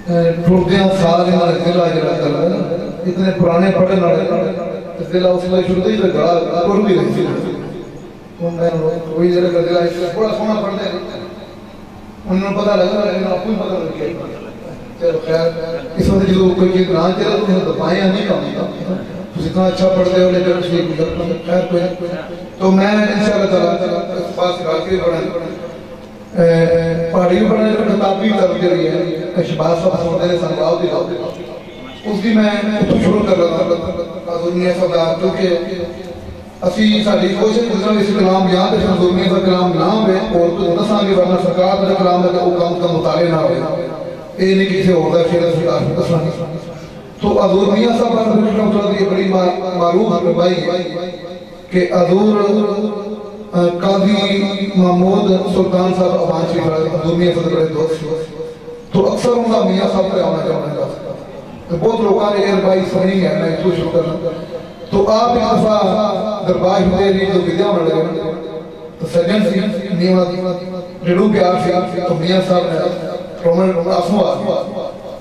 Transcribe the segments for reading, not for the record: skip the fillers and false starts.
ٹھوکیاں سارے ضلع جڑا کر اتنے پرانے پڑھن والے ضلع اس لیے شروع ہی گڑا کر بھی رہی تھی کوئی ضلع کا ضلع بڑا سونا پڑھتے ہیں انہوں نے پتہ لگا لیکن آپ کو ہی پتہ لگ گیا چلو خیر اس وقت جو کوئی چیز نہ چلے تو دبائیں نہیں کام اتنا اچھا پڑھتے ہو لیکن اس لیے خیر کوئی تو میں انشاءاللہ تعالیٰ اس پاس رکھ کے پڑھیں پہاڑی بھی پڑھنے جو کتابی طرف کے لیے شباز صاحب سنتے ہیں سنبھاؤ دی اس کی میں شروع کر رہا تھا دنیا صدا کیونکہ اسی ساڑھی کوشش گزرا اس کلام یہاں تک دنیا کا کلام نہ ہوئے اور تو نساں کی ورنہ سرکار کا کلام ہے کہ وہ کام کا مطالعہ نہ ہوئے یہ نہیں کسی ہوتا ہے شیرہ سرکار کا دساں تو حضور میاں صاحب رحمۃ اللہ یہ بڑی معروف ربائی کہ حضور قاضی محمود سلطان صاحب افغان شریف حضور میاں صاحب بڑے دوست تو اکثر ان کا میاں صاحب پہ آنا جانا جاتا تو بہت لوگوں نے ربائی سنی ہے میں تو شروع کرنا تو آپ ایک دفعہ دربار ہوتے رہی جو ویڈیو بن لگے تو سجن سی نیوہ جڑوں پیار سی تو میاں صاحب نے رومن آسوں آ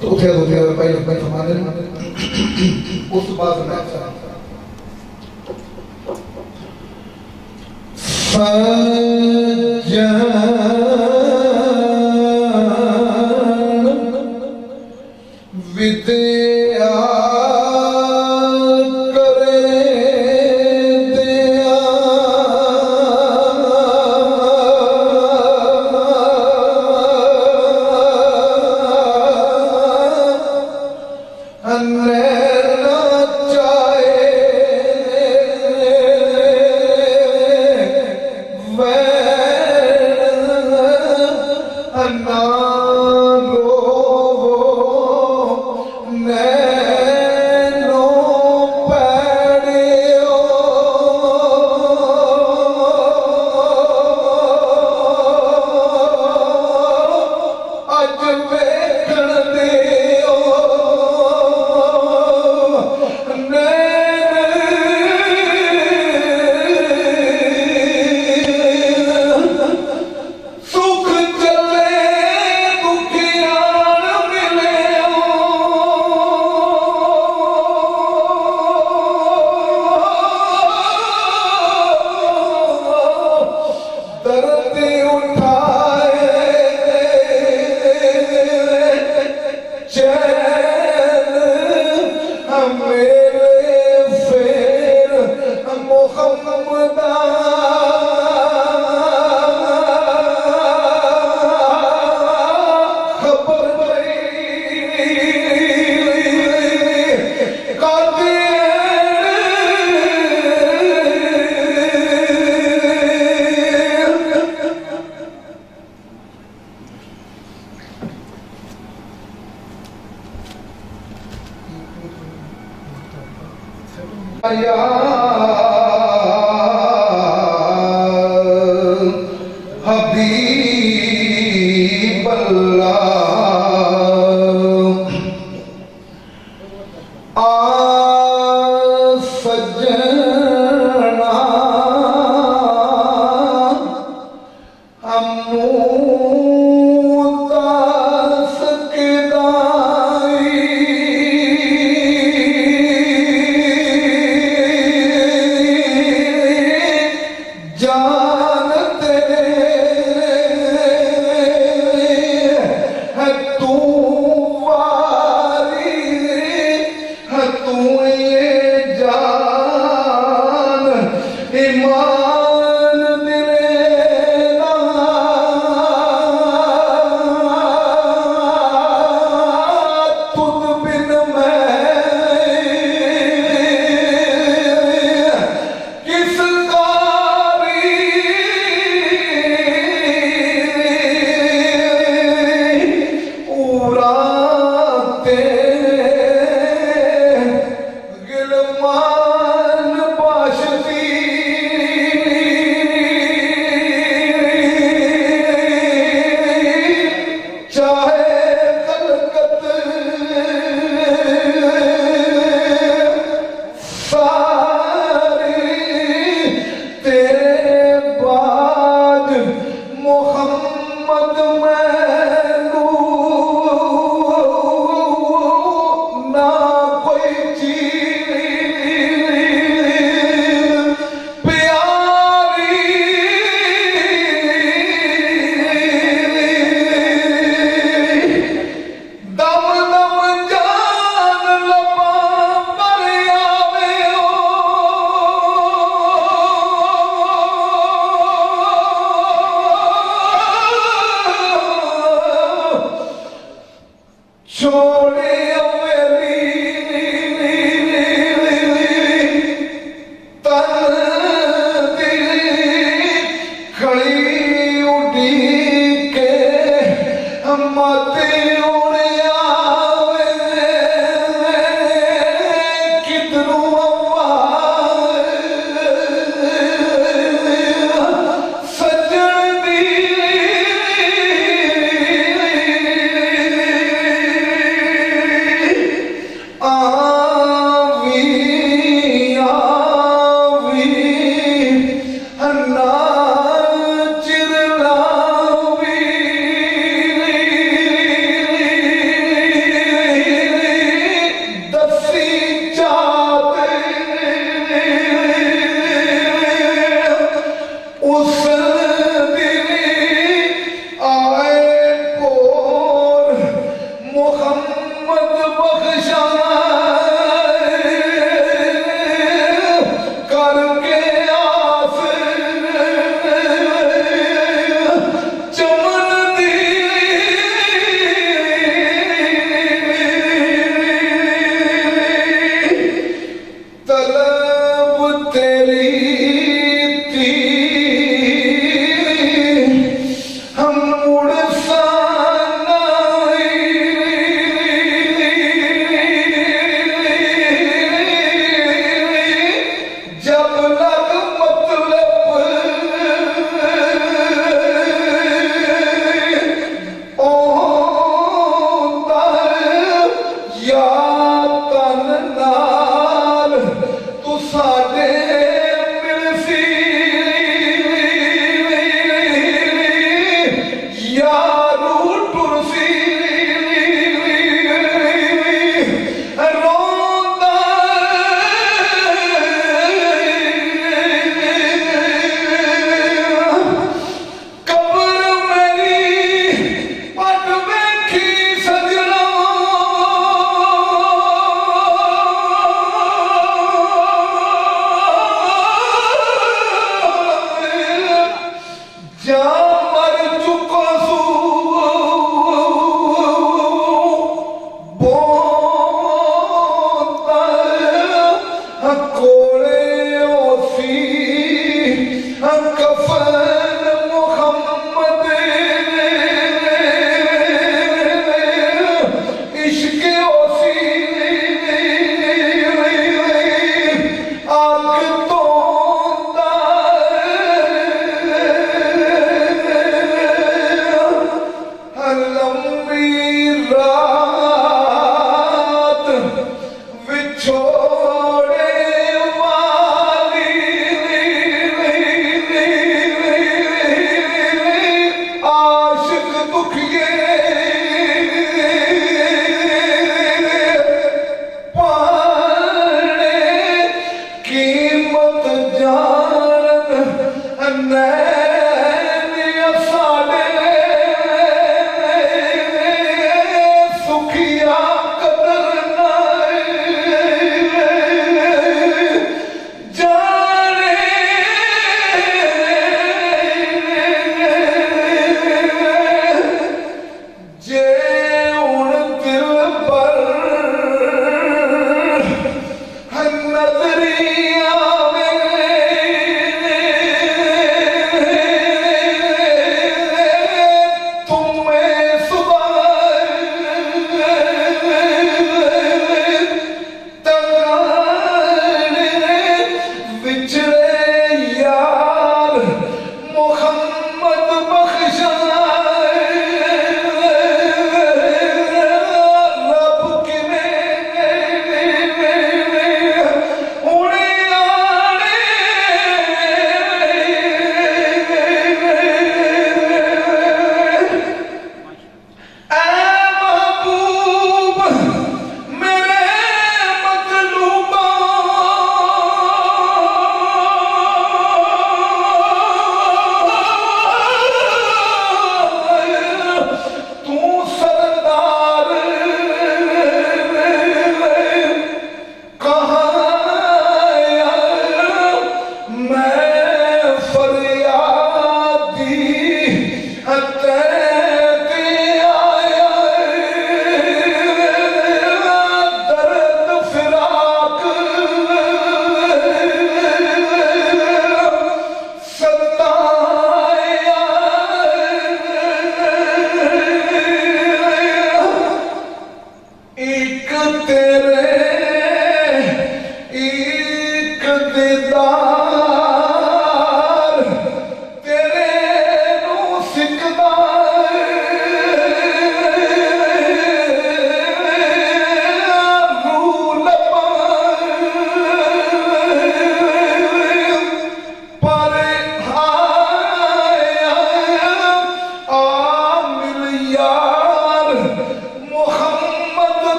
تو اتھے دو تھے ربائی ربائی فرمانے اس بات میں سجن ودیا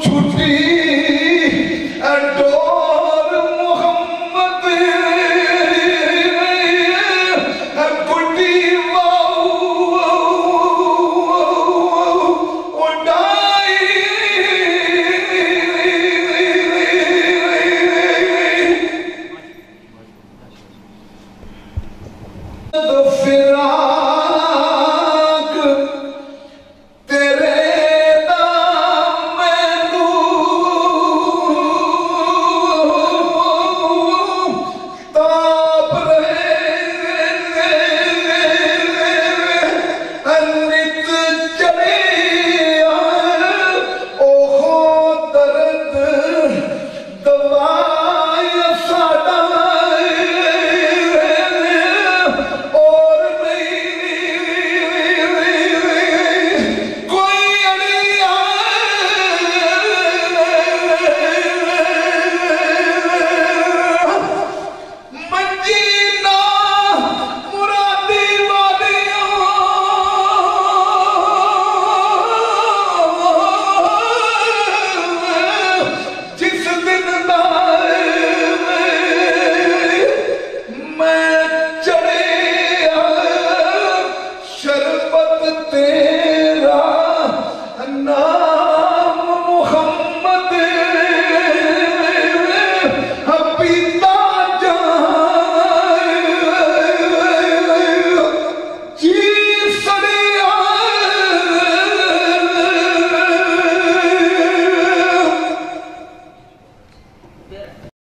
چھٹی